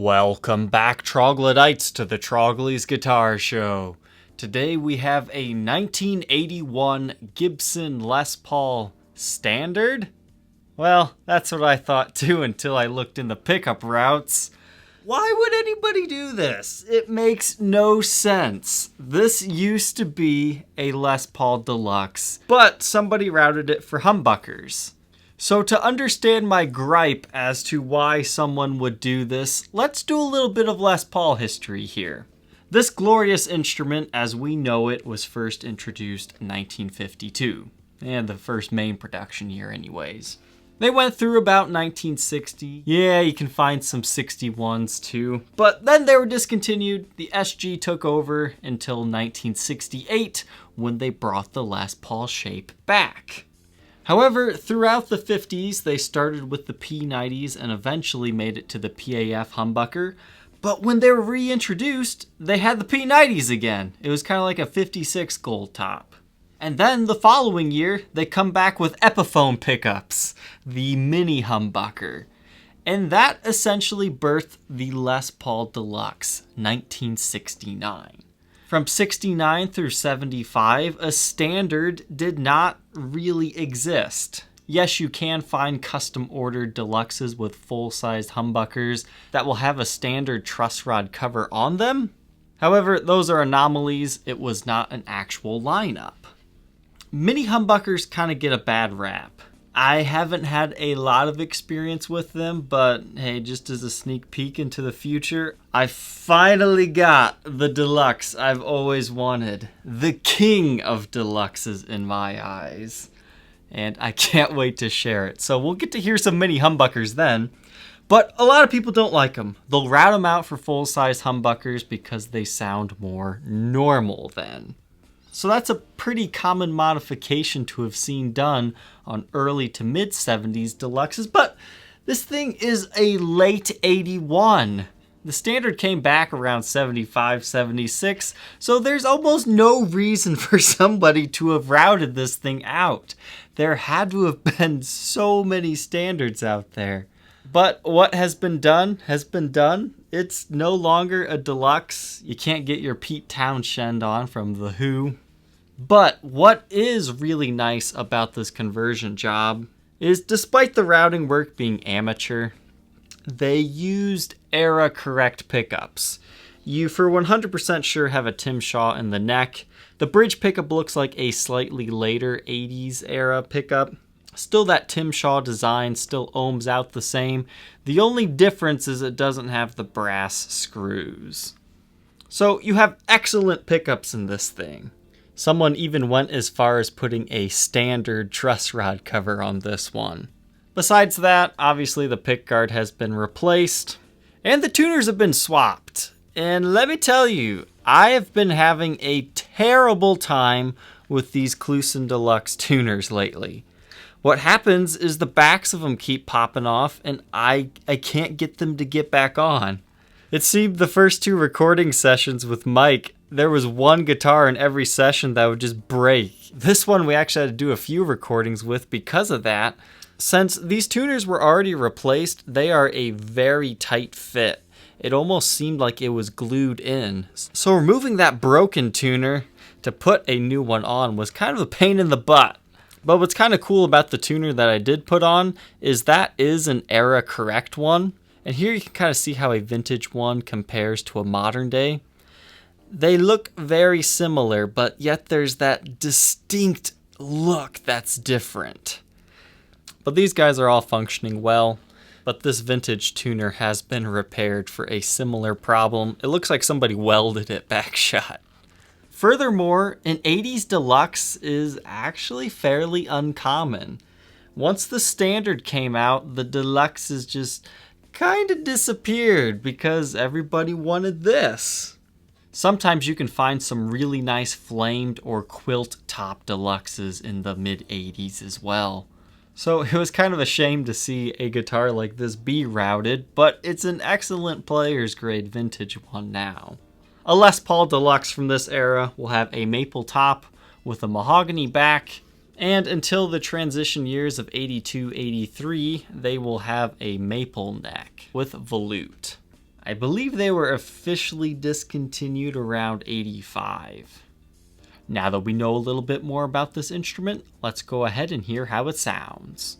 Welcome back, troglodytes, to the Trogly's Guitar Show. Today we have a 1981 Gibson Les Paul Standard? Well, that's what I thought too until I looked in the pickup routes. Why would anybody do this? It makes no sense. This used to be a Les Paul Deluxe, but somebody routed it for humbuckers. So to understand my gripe as to why someone would do this, let's do a little bit of Les Paul history here. This glorious instrument, as we know it, was first introduced in 1952, and the first main production year anyways. They went through about 1960. Yeah, you can find some 61s too. But then they were discontinued. The SG took over until 1968 when they brought the Les Paul shape back. However, throughout the 50s, they started with the P90s and eventually made it to the PAF humbucker. But when they were reintroduced, they had the P90s again. It was kind of like a 56 Goldtop. And then the following year, they come back with Epiphone pickups, the mini humbucker. And that essentially birthed the Les Paul Deluxe, 1969. From 69 through 75, a standard did not really exist. Yes, you can find custom-ordered deluxes with full-sized humbuckers that will have a standard truss rod cover on them. However, those are anomalies. It was not an actual lineup. Mini humbuckers kind of get a bad rap. I haven't had a lot of experience with them, but hey, just as a sneak peek into the future, I finally got the deluxe I've always wanted. The king of deluxes in my eyes. And I can't wait to share it. So we'll get to hear some mini humbuckers then. But a lot of people don't like them. They'll route them out for full-size humbuckers because they sound more normal then. So that's a pretty common modification to have seen done on early to mid 70s deluxes, but this thing is a late 81. The standard came back around 75, 76, so there's almost no reason for somebody to have routed this thing out. There had to have been so many standards out there. But what has been done has been done. It's no longer a deluxe. You can't get your Pete Townshend on from The Who. But what is really nice about this conversion job is, despite the routing work being amateur, they used era-correct pickups. You for 100% sure have a Tim Shaw in the neck. The bridge pickup looks like a slightly later 80s era pickup. Still that Tim Shaw design still ohms out the same. The only difference is it doesn't have the brass screws. So you have excellent pickups in this thing. Someone even went as far as putting a standard truss rod cover on this one. Besides that, obviously the pickguard has been replaced, and the tuners have been swapped. And let me tell you, I have been having a terrible time with these Kluson Deluxe tuners lately. What happens is the backs of them keep popping off, and I can't get them to get back on. It seemed the first two recording sessions with Mike, there was one guitar in every session that would just break. This one we actually had to do a few recordings with because of that. Since these tuners were already replaced, they are a very tight fit. It almost seemed like it was glued in. So removing that broken tuner to put a new one on was kind of a pain in the butt. But what's kind of cool about the tuner that I did put on is that is an era correct one. And here you can kind of see how a vintage one compares to a modern day. They look very similar, but yet there's that distinct look that's different. But these guys are all functioning well, but this vintage tuner has been repaired for a similar problem. It looks like somebody welded it back shut. Furthermore, an 80s Deluxe is actually fairly uncommon. Once the standard came out, the Deluxes just kind of disappeared because everybody wanted this. Sometimes you can find some really nice flamed or quilt top deluxes in the mid-80s as well. So it was kind of a shame to see a guitar like this be routed, but it's an excellent player's grade vintage one now. A Les Paul Deluxe from this era will have a maple top with a mahogany back, and until the transition years of 82-83, they will have a maple neck with volute. I believe they were officially discontinued around 85. Now that we know a little bit more about this instrument, let's go ahead and hear how it sounds.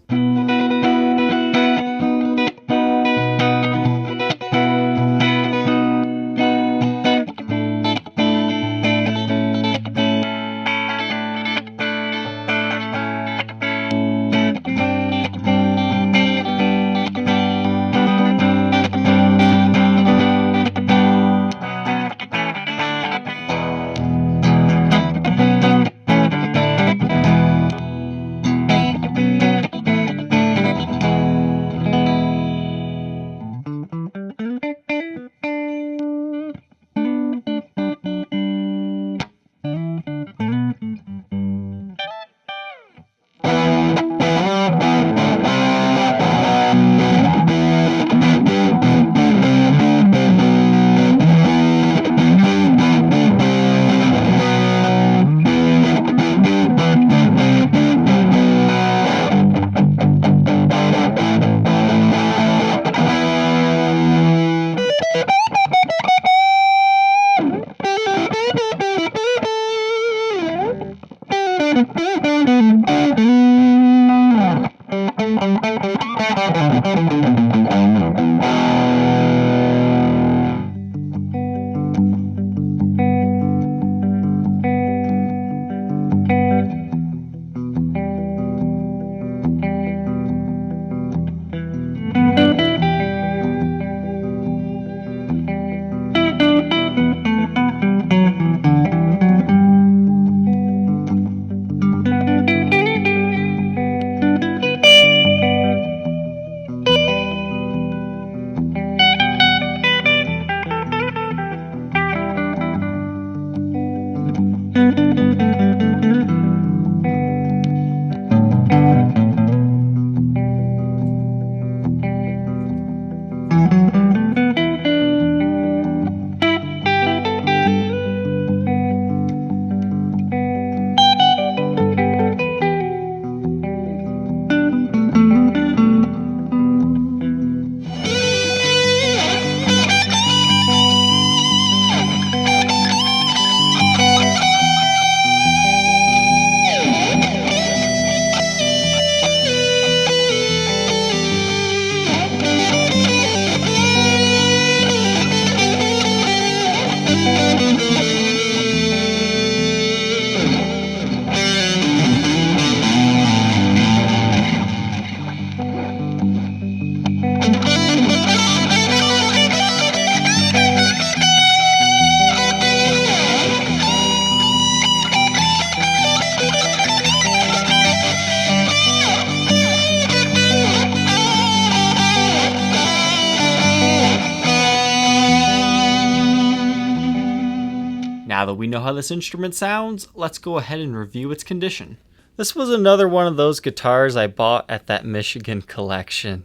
Now that we know how this instrument sounds, let's go ahead and review its condition. This was another one of those guitars I bought at that Michigan collection.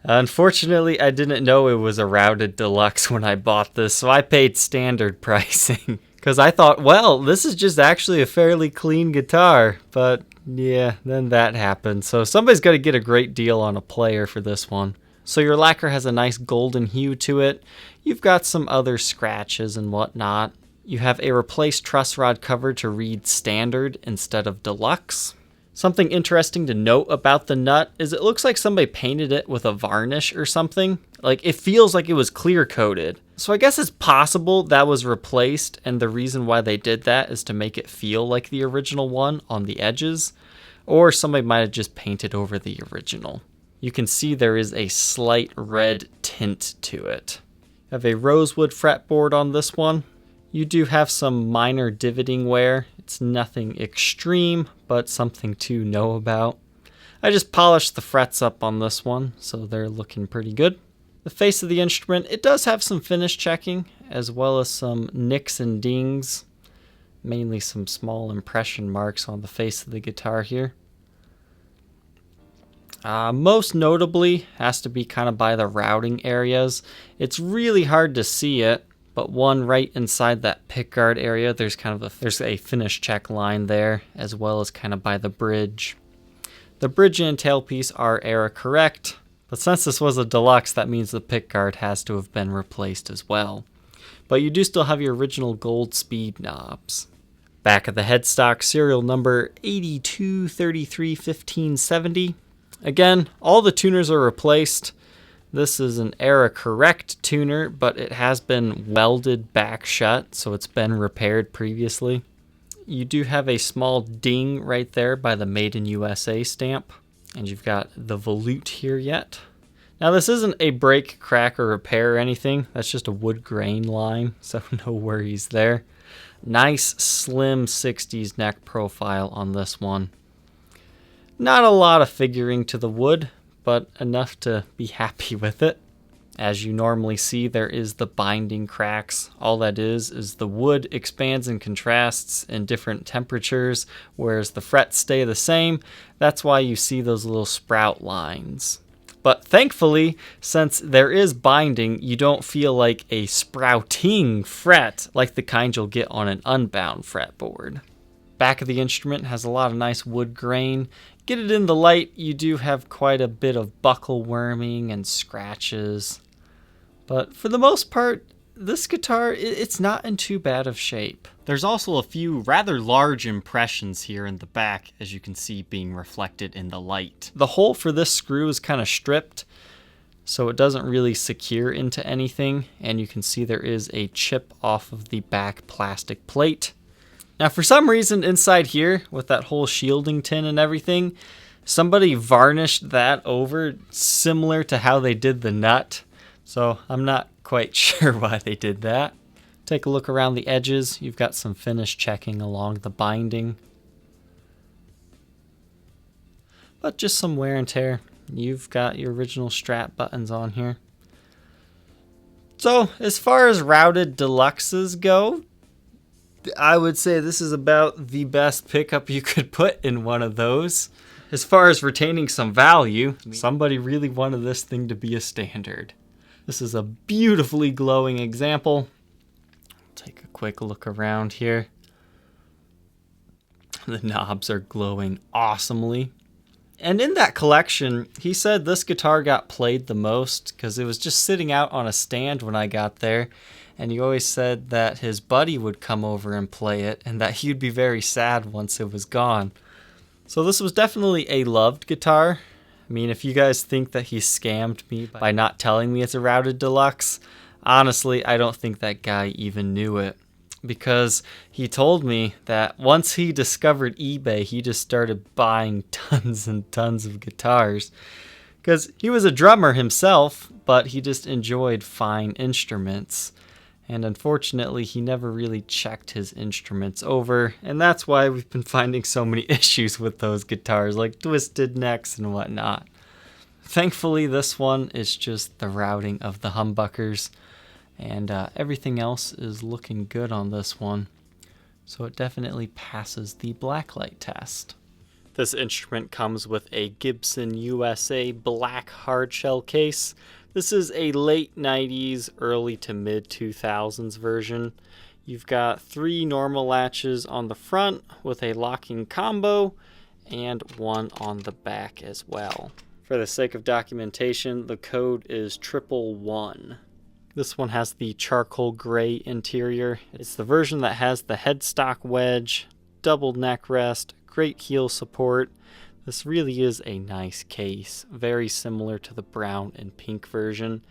Unfortunately, I didn't know it was a routed deluxe when I bought this, so I paid standard pricing. Because I thought, well, this is just actually a fairly clean guitar. But yeah, then that happened. So somebody's got to get a great deal on a player for this one. So your lacquer has a nice golden hue to it. You've got some other scratches and whatnot. You have a replaced truss rod cover to read standard instead of deluxe. Something interesting to note about the nut is it looks like somebody painted it with a varnish or something. Like, it feels like it was clear coated. So I guess it's possible that was replaced, and the reason why they did that is to make it feel like the original one on the edges, or somebody might have just painted over the original. You can see there is a slight red tint to it. I have a rosewood fretboard on this one. You do have some minor divoting wear. It's nothing extreme, but something to know about. I just polished the frets up on this one, so they're looking pretty good. The face of the instrument, it does have some finish checking, as well as some nicks and dings. Mainly some small impression marks on the face of the guitar here. Most notably has to be kind of by the routing areas. It's really hard to see it. But one right inside that pickguard area, there's a finish check line there, as well as kind of by the bridge. The bridge and tailpiece are era correct. But since this was a deluxe, that means the pickguard has to have been replaced as well. But you do still have your original gold speed knobs. Back of the headstock, serial number 82331570. Again, all the tuners are replaced. This is an era correct tuner, but it has been welded back shut, so it's been repaired previously. You do have a small ding right there by the Made in USA stamp, and you've got the volute here yet. Now this isn't a break, crack, or repair or anything. That's just a wood grain line, so no worries there. Nice slim 60s neck profile on this one. Not a lot of figuring to the wood, but enough to be happy with it. As you normally see, there is the binding cracks. All that is the wood expands and contrasts in different temperatures, whereas the frets stay the same. That's why you see those little sprout lines. But thankfully, since there is binding, you don't feel like a sprouting fret like the kind you'll get on an unbound fretboard. Back of the instrument has a lot of nice wood grain. Get it in the light, you do have quite a bit of buckle worming and scratches. But for the most part, this guitar, it's not in too bad of shape. There's also a few rather large impressions here in the back, as you can see being reflected in the light. The hole for this screw is kind of stripped, so it doesn't really secure into anything, and you can see there is a chip off of the back plastic plate. Now for some reason inside here, with that whole shielding tin and everything, somebody varnished that over similar to how they did the nut. So I'm not quite sure why they did that. Take a look around the edges. You've got some finish checking along the binding. But just some wear and tear. You've got your original strap buttons on here. So as far as routed deluxes go, I would say this is about the best pickup you could put in one of those. As far as retaining some value, somebody really wanted this thing to be a standard. This is a beautifully glowing example. Take a quick look around here. The knobs are glowing awesomely. And in that collection, he said this guitar got played the most because it was just sitting out on a stand when I got there. And he always said that his buddy would come over and play it and that he'd be very sad once it was gone. So this was definitely a loved guitar. I mean, if you guys think that he scammed me by not telling me it's a routed deluxe, honestly, I don't think that guy even knew it. Because he told me that once he discovered eBay, he just started buying tons and tons of guitars. Because he was a drummer himself, but he just enjoyed fine instruments. And unfortunately, he never really checked his instruments over, and that's why we've been finding so many issues with those guitars, like twisted necks and whatnot. Thankfully, this one is just the routing of the humbuckers, and everything else is looking good on this one, so it definitely passes the Blacklight test. This instrument comes with a Gibson USA black hardshell case. This is a late 90s, early to mid 2000s version. You've got 3 normal latches on the front with a locking combo and one on the back as well. For the sake of documentation, the code is 111. This one has the charcoal gray interior. It's the version that has the headstock wedge, double neck rest, great heel support. This really is a nice case, very similar to the brown and pink version,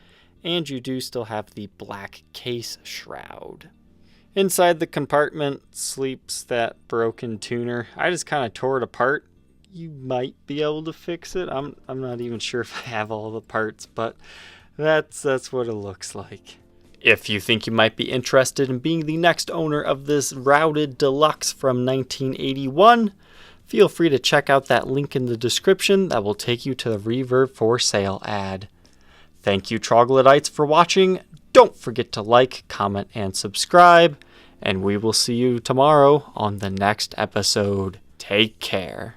and you do still have the black case shroud. Inside the compartment sleeps that broken tuner. I just kind of tore it apart. You might be able to fix it. I'm not even sure if I have all the parts, but that's what it looks like. If you think you might be interested in being the next owner of this routed deluxe from 1981, feel free to check out that link in the description that will take you to the Reverb for Sale ad. Thank you, Troglodytes, for watching. Don't forget to like, comment, and subscribe, and we will see you tomorrow on the next episode. Take care.